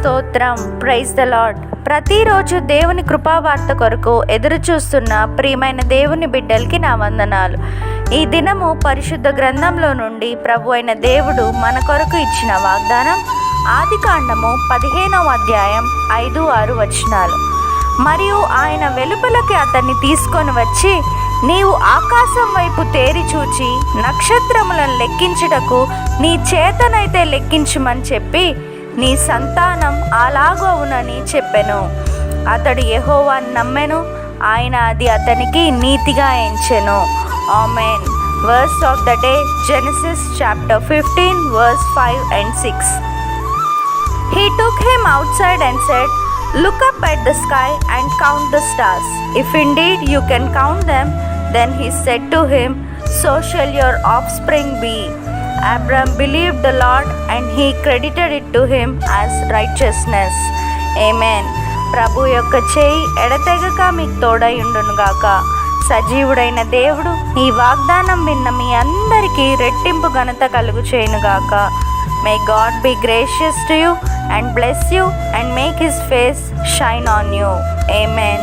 స్తోత్రం. Praise the Lord. ప్రతిరోజు దేవుని కృపావార్త కొరకు ఎదురు చూస్తున్న ప్రియమైన దేవుని బిడ్డలకి నా వందనాలు. ఈ దినము పరిశుద్ధ గ్రంథంలో నుండి ప్రభు అయిన దేవుడు మన కొరకు ఇచ్చిన వాగ్దానం ఆదికాండము 15వ అధ్యాయం 5-6 వచనాలు. మరియు ఆయన వెలుపలకి అతన్ని తీసుకొని వచ్చి, నీవు ఆకాశం వైపు తేరి చూచి నక్షత్రములను లెక్కించుటకు నీ చేతనైతే లెక్కించమని చెప్పి, నీ సంతానం అలాగవునని చెప్పెను. అతడు యెహోవాను నమ్మెను, ఆయన అది అతనికి నీతిగా ఎంచెను. ఆమేన్. Verse of the day, Genesis chapter 15 verse 5 and 6. He took him outside and said, look up at the sky and count the stars. If indeed you can count them. Then he said to him, so shall your offspring be. Abram believed the Lord, and he credited it to him as righteousness. Amen. ప్రభు యొక్క చేయి ఎడతెగక మీకు తోడయుండును గాక. సజీవుడైన దేవుడు ఈ వాగ్దానం విన్న మీ అందరికీ రెట్టింపు ఘనత కలుగు చేయును గాక. May God be gracious to you and bless you and make his face shine on you. Amen.